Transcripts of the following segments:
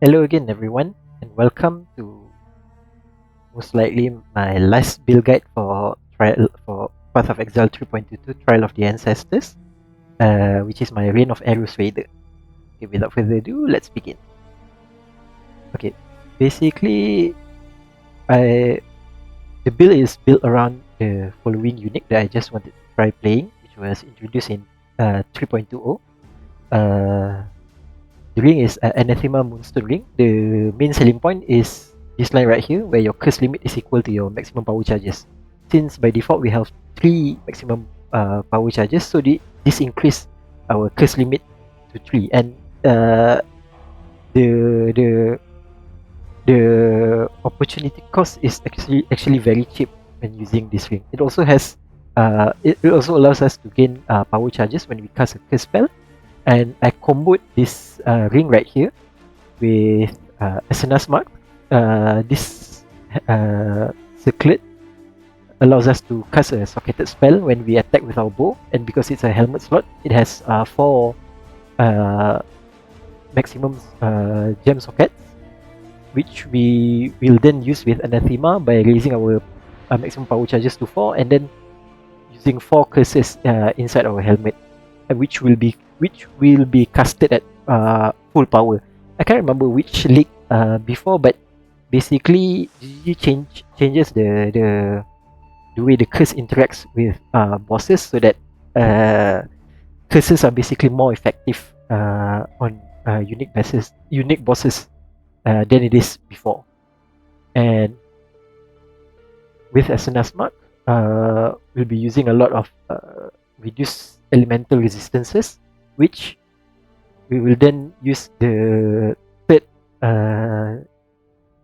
Hello again everyone, and welcome to most likely my last build guide for Path of Exile 3.22 Trial of the Ancestors, which is my Reign of Arrows Raider. Okay, without further ado, let's begin. Okay, basically, the build is built around the following unit that I just wanted to try playing, which was introduced in 3.20. The ring is Anathema Moonstone Ring. The main selling point is this line right here, where your curse limit is equal to your maximum power charges. Since by default we have 3 maximum power charges, so this increase our curse limit to 3, and the opportunity cost is actually very cheap when using this ring. It also has it also allows us to gain power charges when we cast a curse spell. And I comboed this ring right here with Ascendancy Mark. This circlet allows us to cast a socketed spell when we attack with our bow, and because it's a helmet slot, it has 4 maximum gem sockets, which we will then use with Anathema by raising our maximum power charges to 4, and then using 4 curses inside our helmet, which will be casted at full power. I can't remember which league before, but basically GG changes the way the curse interacts with bosses, so that curses are basically more effective on unique bosses than it is before. And with Ascendancy Mark, we'll be using a lot of reduced elemental resistances, which we will then use the third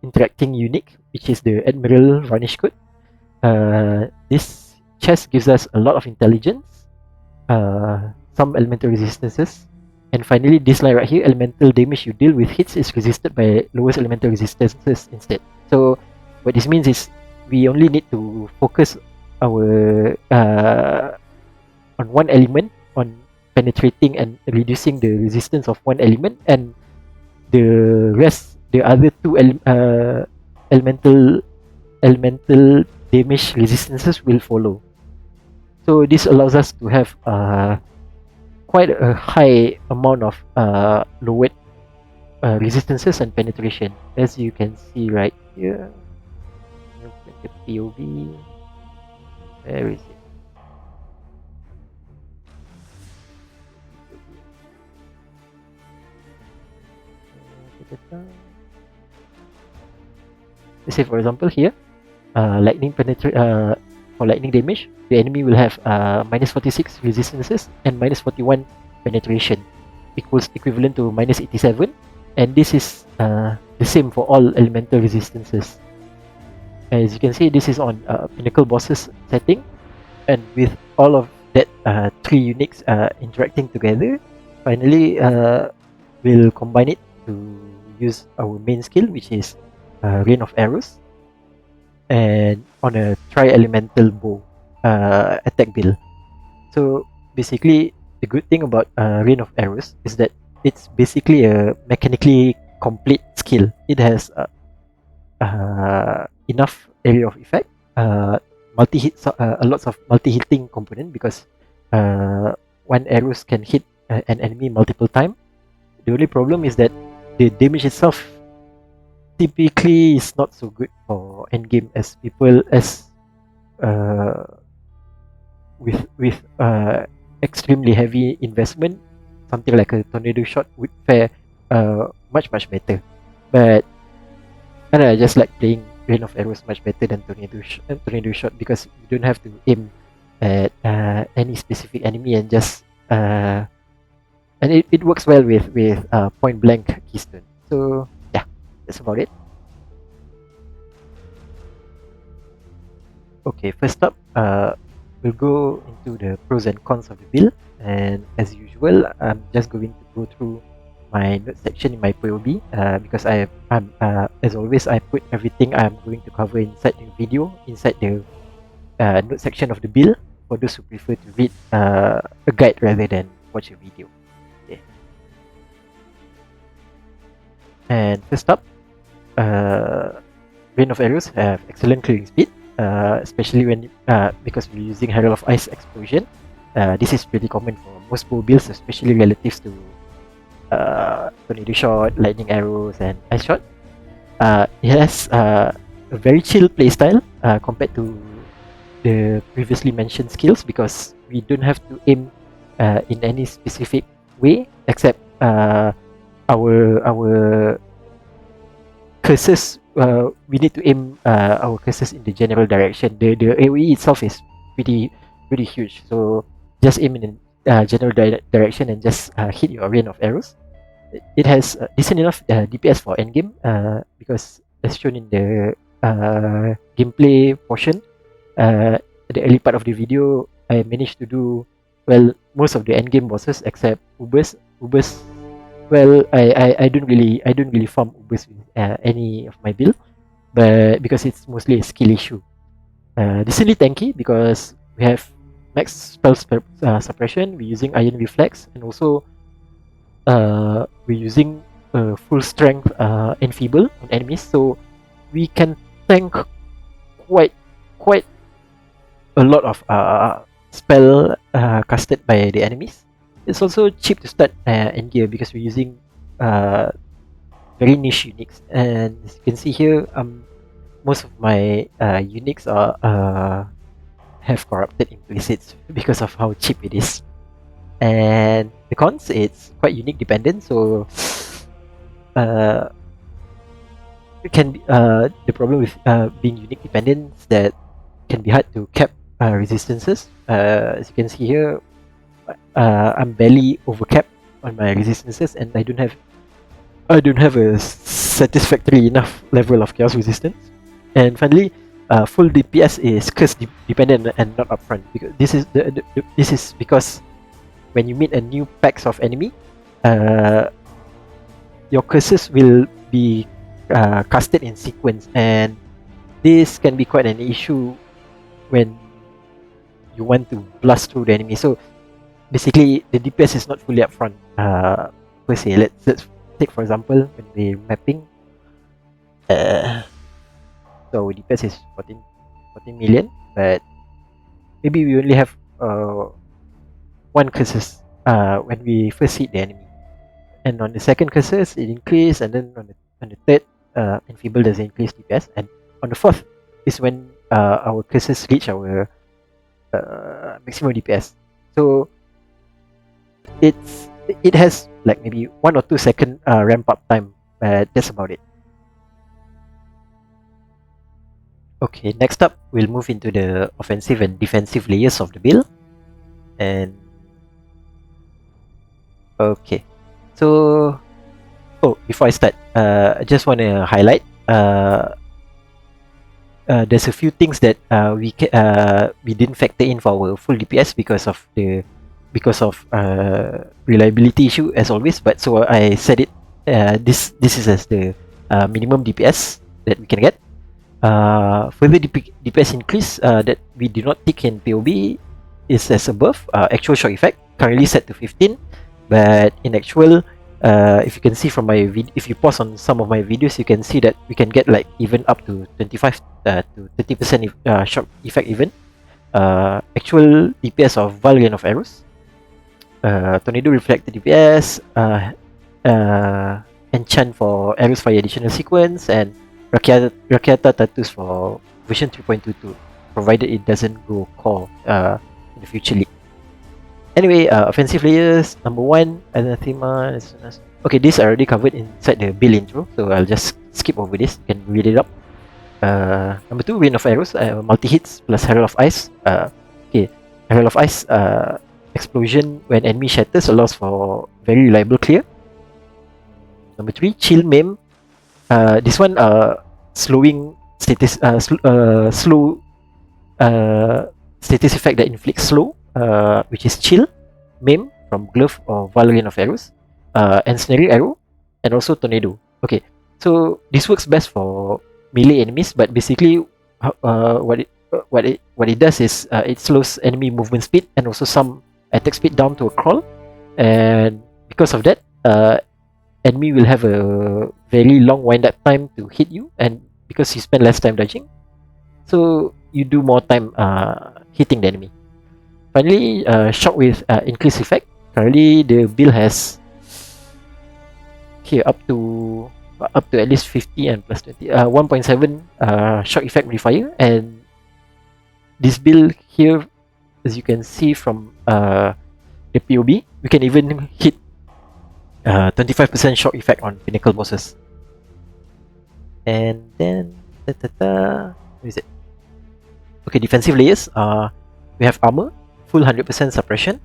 interacting unique, which is the Admiral Varnish Coat. This chest gives us a lot of intelligence, some elemental resistances, and finally this line right here, elemental damage you deal with hits is resisted by lowest elemental resistances instead. So what this means is we only need to focus our on one element, on penetrating and reducing the resistance of one element, and the other 2 elemental damage resistances will follow. So this allows us to have quite a high amount of lowered resistances and penetration, as you can see right here. The POV, where is it? Let's say for example here, lightning for lightning damage, the enemy will have minus 46 resistances and minus 41 penetration, equivalent to minus 87, and this is the same for all elemental resistances. As you can see, this is on Pinnacle Bosses setting, and with all of that 3 uniques interacting together, finally we'll combine it to use our main skill, which is Rain of Arrows, and on a tri-elemental bow attack build. So basically, the good thing about Rain of Arrows is that it's basically a mechanically complete skill. It has enough area of effect, multi-hit, lots of multi-hitting component, because one arrows can hit an enemy multiple times. The only problem is that the damage itself typically is not so good for endgame, as people with extremely heavy investment, something like a tornado shot would fare much better. But I just like playing Rain of Arrows much better than tornado shot, because you don't have to aim at any specific enemy and just and it works well with point blank keystone. So yeah, that's about it. Okay, first up, we'll go into the pros and cons of the build, and as usual, I'm just going to go through my note section in my POB, because I'm as always, I put everything I'm going to cover inside the video inside the note section of the build, for those who prefer to read a guide rather than watch a video. Okay. And first up, Rain of Arrows have excellent clearing speed, especially when because we're using Herald of Ice Explosion. This is pretty common for most bow builds, especially relatives to Tornado Shot, Lightning Arrows, and Ice Shot. It has a very chill playstyle compared to the previously mentioned skills, because we don't have to aim in any specific way except our curses. We need to aim our curses in the general direction. The AoE itself is pretty huge, so just aim in a general direction and just hit your rain of arrows. It has decent enough DPS for endgame, because as shown in the gameplay portion, the early part of the video, I managed to do well most of the endgame bosses except Ubers. Well, I don't really farm Ubers with any of my build, but because it's mostly a skill issue. Decently tanky because we have max spell suppression. We're using Iron Reflex, and also we're using full strength enfeeble on enemies, so we can tank quite a lot of spell casted by the enemies. It's also cheap to start in gear because we're using very niche uniques, and as you can see here, most of my uniques are have corrupted implicits because of how cheap it is. And the cons, it's quite unique dependent, so it can be the problem with being unique dependent is that it can be hard to cap resistances. As you can see here, I'm barely overcapped on my resistances, and I don't have a satisfactory enough level of chaos resistance. And finally, full DPS is curse dependent and not upfront, because this is because when you meet a new packs of enemy, your curses will be casted in sequence, and this can be quite an issue when you want to blast through the enemy. So basically, the DPS is not fully upfront per se. Let's take for example when we're mapping. So DPS is 14 million, but maybe we only have one curses when we first hit the enemy, and on the second curses it increase, and then on the third enfeeble doesn't increase DPS, and on the fourth is when our curses reach our maximum DPS. So it has like maybe 1 or 2 second ramp up time, but that's about it. Okay, next up we'll move into the offensive and defensive layers of the build. And okay, so before I start, I just want to highlight there's a few things that we didn't factor in for our full DPS because of reliability issue as always. But so I said it. This is as the minimum DPS that we can get. Further DPS increase that we do not tick in POB is as above. Actual shock effect currently set to 15, but in actual, if you can see from my if you pause on some of my videos, you can see that we can get like even up to 25 to 30% shock effect even. Actual DPS of Valerian of Arrows, Tornado Reflected DPS, Enchant for Arrows Fire additional sequence, and Rakyata Tattoos for version 3.22, provided it doesn't go core in the future league. Anyway, offensive layers, number 1, Anathema. Okay, these are already covered inside the build intro, so I'll just skip over this. You can read it up. Number 2, Rain of Arrows, multi-hits plus Herald of Ice. Okay, Herald of Ice explosion when enemy shatters allows for very reliable clear. Number 3, Chill Maim. This one slowing status slow status effect that inflicts slow, which is Chill, Maim from Glove or Valerian of Arrows, Ensnaring Arrow, and also Tornado. Okay, so this works best for melee enemies, but basically what it does is it slows enemy movement speed and also some attack speed down to a crawl. and because of that, enemy will have a very long wind up time to hit you, and because you spend less time dodging, so you do more time hitting the enemy. Finally, shock with increased effect. Currently, the build has here up to at least 50 and plus 20, 1.7 shock effect modifier, and this build here, as you can see from the POB, we can even hit 25% shock effect on pinnacle bosses. And then where is it? Okay, defensive layers. We have armor, full 100% suppression,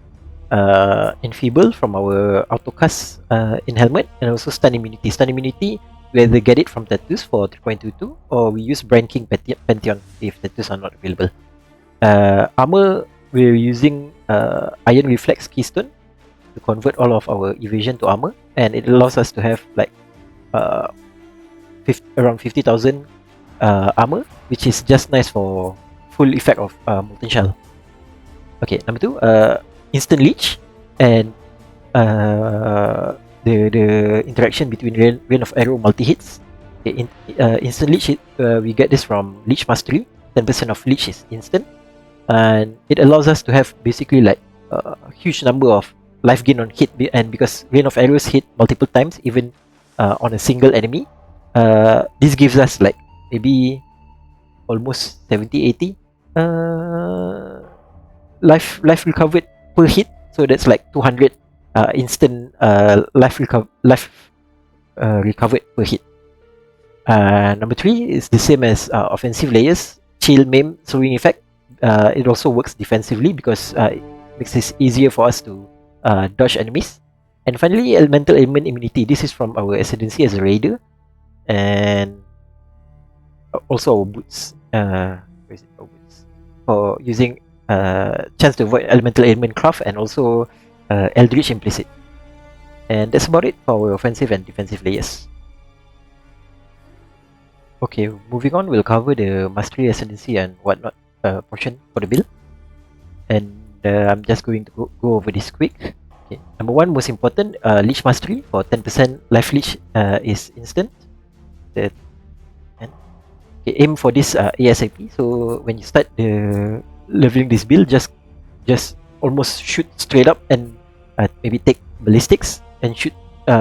enfeeble from our autocast in helmet, and also stun immunity. Stun immunity, we either get it from tattoos for 3.22, or we use Brand King Pantheon if tattoos are not available. Armor, we're using Iron Reflex Keystone to convert all of our evasion to armor, and it allows us to have like around 50,000 armor, which is just nice for full effect of Molten Shell. Okay, number 2, instant leech, and the interaction between rain of arrow multi hits. Okay, instant leech, we get this from Leech Mastery. 10% of leech is instant, and it allows us to have basically like a huge number of life gain on hit, and because rain of arrows hit multiple times, even on a single enemy, this gives us like maybe almost 70-80 life recovered per hit. So that's like 200 instant life recovered per hit. Number 3 is the same as offensive layers. Chill, maim, slowing effect. It also works defensively because it makes it easier for us to dodge enemies. And finally, elemental ailment immunity. This is from our Ascendancy as a raider, and also our boots. Where is it? Our boots for using chance to avoid elemental ailment craft, and also Eldritch implicit. And that's about it for our offensive and defensive layers. Okay, moving on, we'll cover the Mastery, Ascendancy, and whatnot portion for the build. And I'm just going to go over this quick. Okay, number 1, most important, Leech Mastery for 10% life leech is instant. Okay, aim for this ASAP. So when you start leveling this build, just almost shoot straight up and maybe take ballistics and shoot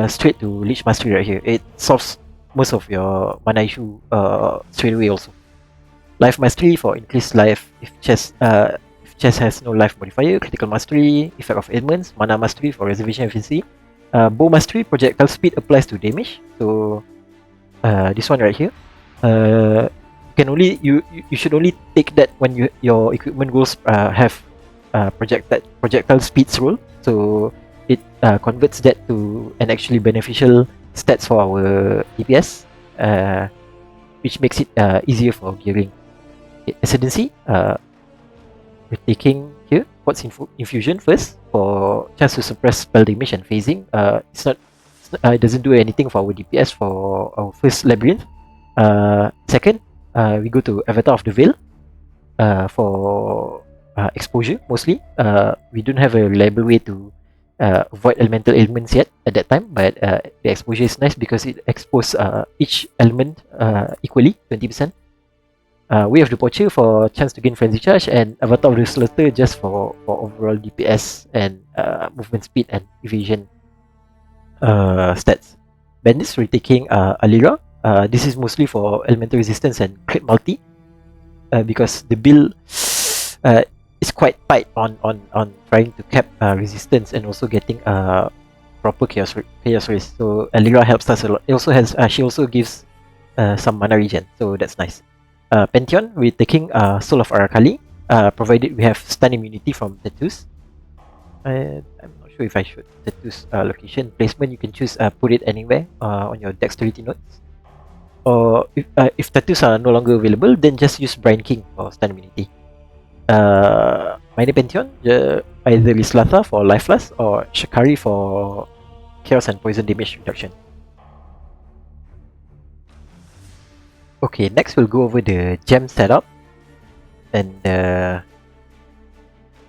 straight to Leech Mastery right here. It solves most of your mana issue straight away also. Life Mastery for increased life if chest has no life modifier. Critical Mastery, effect of ailments. Mana Mastery for reservation efficiency. Bow Mastery, projectile speed applies to damage. So this one right here. You should only take that when your equipment goals have projectile speeds roll. So it converts that to an actually beneficial stats for our DPS, which makes it easier for gearing. Okay, Ascendancy, we're taking here Quartz Infusion first for chance to suppress spell damage and phasing. It doesn't do anything for our DPS for our first labyrinth. Second, we go to Avatar of the Veil for exposure mostly. We don't have a reliable way to avoid elemental ailments yet at that time, but the exposure is nice because it exposes each element equally, 20%. We have the Poacher for chance to gain frenzy charge, and Avatar of the Slaughter just for overall DPS and movement speed and evasion stats. Bandits, we're taking Alira. This is mostly for elemental resistance and crit multi, because the build is quite tight on trying to cap resistance and also getting proper chaos race. So Alira helps us a lot. It also has she also gives some mana regen, so that's nice. Pantheon, we're taking Soul of Arakali, provided we have stun immunity from tattoos. I'm not sure if I should tattoos location placement. You can choose put it anywhere on your dexterity notes. Or if tattoos are no longer available, then just use Brand King for stun immunity. Minor Pantheon, either Rislatha for life loss or Shakari for chaos and poison damage reduction. Okay, next we'll go over the gem setup. And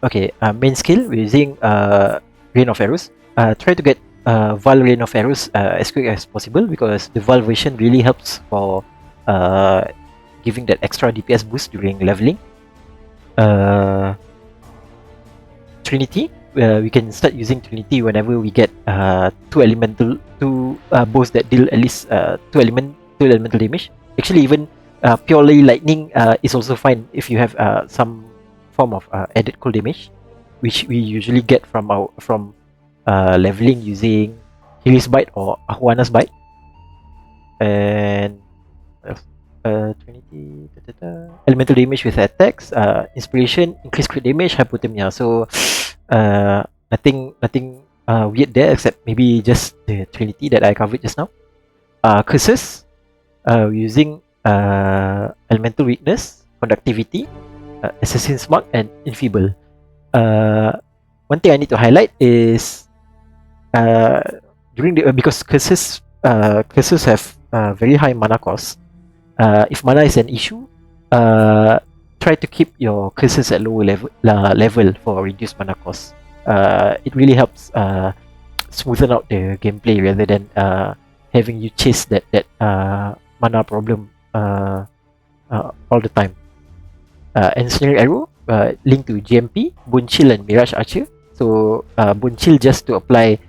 okay, main skill, we're using Rain of Arrows. try to get Val Rain of Arrows as quick as possible, because the Val version really helps for giving that extra DPS boost during leveling. Trinity, we can start using Trinity whenever we get two bows that deal at least two elemental damage. Actually, even purely lightning is also fine if you have some form of added cold damage, which we usually get from leveling using Hilly's Bite or Ahuana's Bite. And Trinity, elemental damage with attacks, inspiration, increased crit damage, hypothermia. So nothing weird there, except maybe just the Trinity that I covered just now. Curses, using elemental weakness, conductivity, assassin's mark, and enfeeble. One thing I need to highlight is during the because curses have very high mana cost. If mana is an issue, try to keep your curses at lower level for reduced mana cost. It really helps smoothen out the gameplay rather than having you chase that mana problem all the time. Ensnaring Arrow, linked to GMP, Bone Chill, and Mirage Archer. So Bone Chill just to apply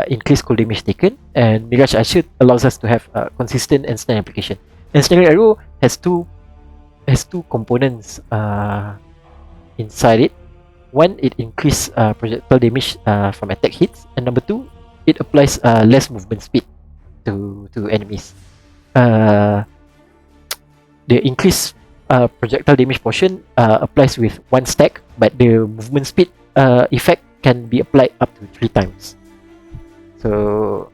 increased cold damage taken, and Mirage Archer allows us to have consistent ensnare application. Ensnaring Arrow has two components inside it. One, it increases projectile damage from attack hits, and number two, it applies less movement speed to enemies. The increased projectile damage portion applies with one stack, but the movement speed effect can be applied up to 3 times. So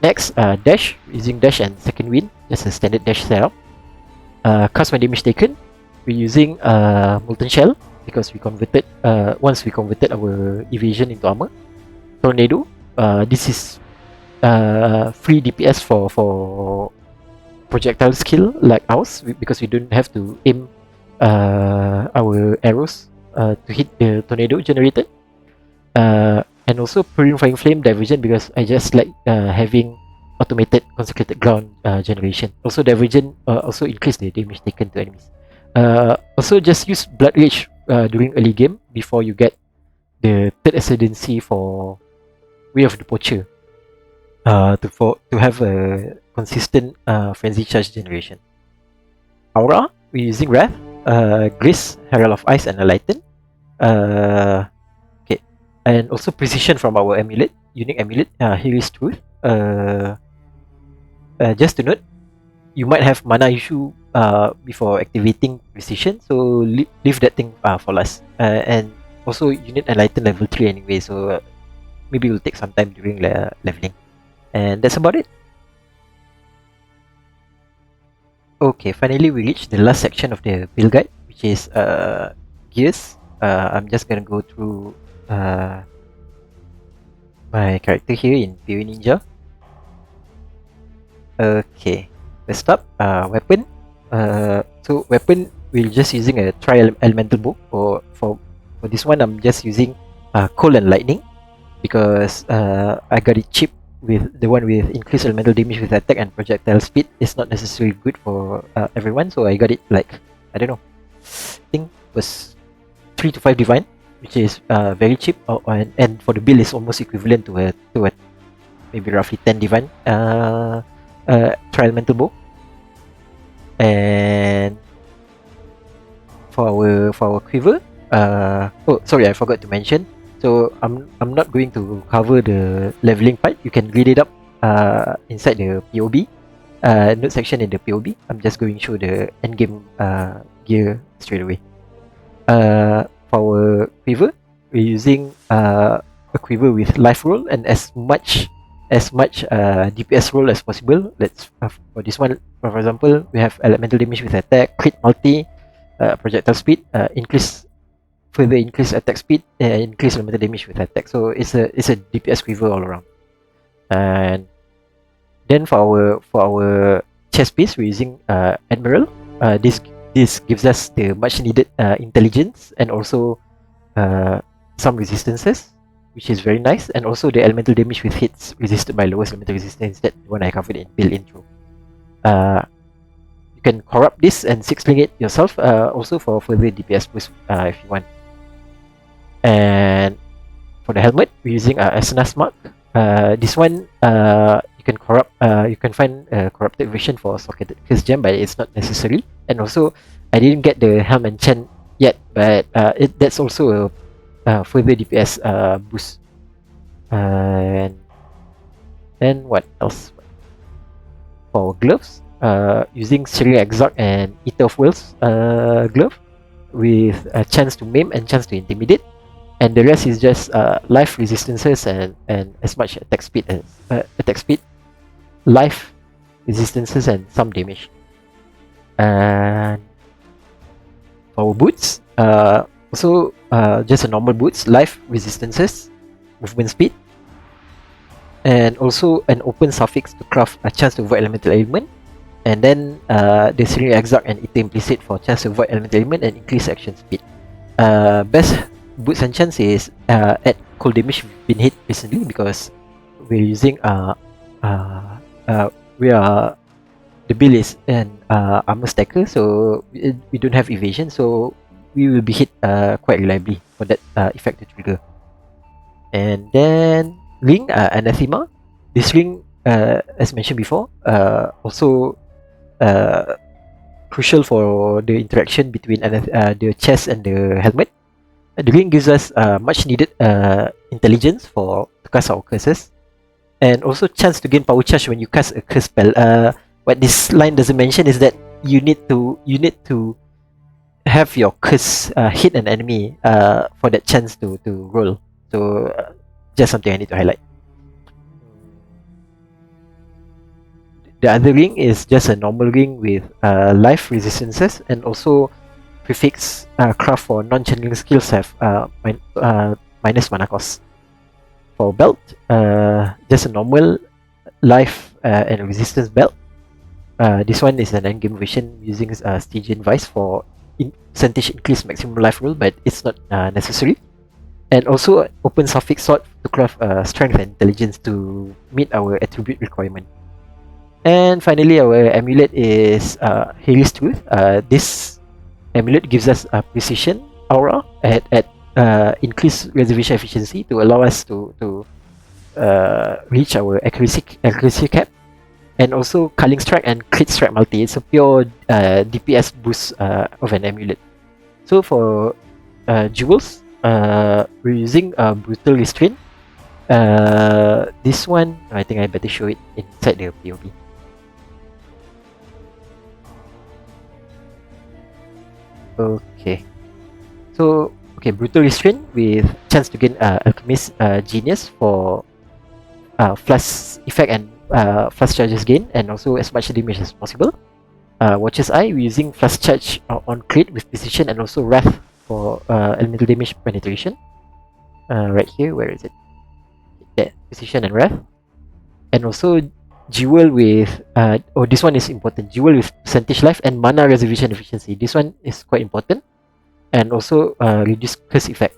next, dash, using dash and second wind, just a standard dash setup. Cast when damage taken, we're using Molten Shell because we converted once we converted our evasion into armor. Tornado, this is free DPS for projectile skill like ours, because we don't have to aim our arrows to hit the tornado generated. And also Purifying Flame Divergent, because I just like having automated consecrated ground generation. Also Divergent also increase the damage taken to enemies. Also just use Blood Rage during early game before you get the third Ascendancy for Way of the Poacher, to have a consistent Frenzy Charge generation. Aura, we're using Wrath, Grace, Herald of Ice, and Enlighten. Okay, and also Precision from our amulet, unique amulet, Hero's Truth. Just to note, you might have mana issue before activating Precision, so leave that thing for last. And also you need Enlighten level 3 anyway, so maybe it will take some time during leveling. And that's about it. Okay, finally we reached the last section of the build guide, which is gears. I'm just gonna go through my character here in PoE Ninja. Okay, first up, weapon. So weapon, we're just using a tri-elemental bow. For this one, I'm just using cold and lightning, because I got it cheap. With the one with increased elemental damage with attack and projectile speed is not necessarily good for everyone, so I got it like, I don't know, I think it was 3 to 5 divine, which is very cheap, and for the build is almost equivalent to a maybe roughly 10 divine tri-elemental bow. And for our quiver, oh sorry, I forgot to mention. So I'm not going to cover the leveling part. You can read it up inside the POB note section in the POB. I'm just going to show the endgame gear straight away. For our quiver, we're using a quiver with life roll and as much DPS roll as possible. Let's for this one, for example, we have elemental damage with attack, crit multi, projectile speed, further increase attack speed, increase elemental damage with attack. So it's a DPS quiver all around. And then for our chest piece, we're using Admiral. This gives us the much needed intelligence and also some resistances. which is very nice, and also the elemental damage with hits resisted by lowest elemental resistance, that one I covered in build intro. You can corrupt this and 6-link it yourself, also for further DPS boost if you want. And for the helmet, we're using Ascendancy mark. This one you can corrupt. You can find a corrupted version for socketed curse gem, but it's not necessary. And also, I didn't get the helm enchant yet, but that's also a further DPS boost. And then what else? For gloves, using Serial Exarch and Eater of Worlds glove with a chance to maim and chance to intimidate. And the rest is just life resistances and as much attack speed as life resistances and some damage. And for boots, also just a normal boots, life resistances, movement speed, and also an open suffix to craft a chance to avoid elemental element. And then the Serial Exarch and Eater implicit for chance to avoid elemental element and increase action speed. Best boots and chance is at cold damage been hit recently, because we're using the build is an armor stacker, so we don't have evasion, so we will be hit quite reliably for that effect to trigger. And then ring, anathema. This ring, as mentioned before, also crucial for the interaction between the chest and the helmet. The ring gives us much needed intelligence to cast our curses, and also chance to gain power charge when you cast a curse spell. What this line doesn't mention is that you need to have your curse hit an enemy for that chance to roll. So just something I need to highlight. The other ring is just a normal ring with life resistances, and also prefix craft for non-channeling skills have minus mana cost. For belt, just a normal life and resistance belt. This one is an endgame version using Stygian Vice for percentage increase maximum life roll, but it's not necessary. And also open suffix sword to craft strength and intelligence to meet our attribute requirement. And finally, our amulet is Harry's Tooth. This amulet gives us a precision aura at increased reservation efficiency to allow us to reach our accuracy cap, and also culling strike and crit strike multi. It's a pure DPS boost of an amulet. So for jewels, we're using brutal restraint. This one, I think I better show it inside the POV. Okay, so brutal restraint with chance to gain alchemist genius for flash effect and flash charges gain, and also as much damage as possible. Watcher's Eye, we're using flash charge on crit with precision, and also wrath for elemental damage penetration. Right here, where is it? Yeah, precision and wrath. And also jewel with this one is important, jewel with percentage life and mana reservation efficiency. This one is quite important, and also reduce curse effect.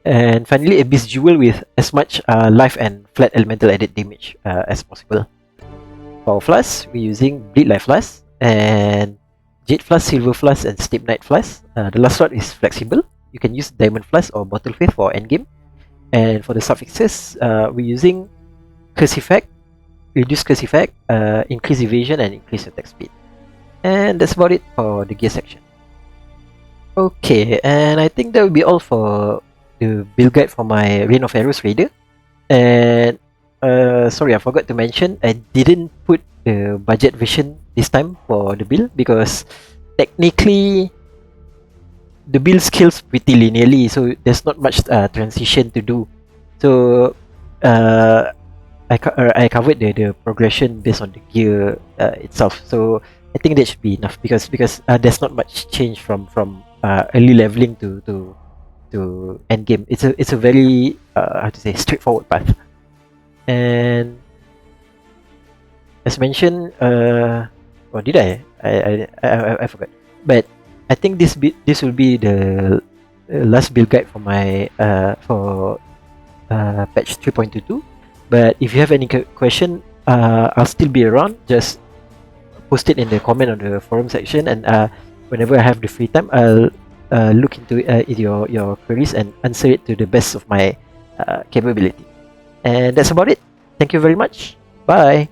And finally, abyss jewel with as much life and flat elemental added damage as possible. For flask, we're using bleed life flask and jade flask, silver flask, and steep knight flask. The last one is flexible. You can use diamond flask or bottle faith for endgame. And for the suffixes, we're using curse effect, reduce curse effect, increase evasion, and increase attack speed. And that's about it for the gear section. Okay, and I think that will be all for the build guide for my Reign of Arrows Raider. And sorry, I forgot to mention, I didn't put the budget version this time for the build, because technically the build scales pretty linearly, so there's not much transition to do. So I covered the progression based on the gear itself, so I think that should be enough, because there's not much change from early leveling to end game. It's a very how to say, straightforward path. And as mentioned, or did I forgot, but I think this will be the last build guide for my for patch 3.22. But if you have any question, I'll still be around. Just post it in the comment on the forum section, and whenever I have the free time, I'll look into your queries and answer it to the best of my capability. And that's about it. Thank you very much. Bye.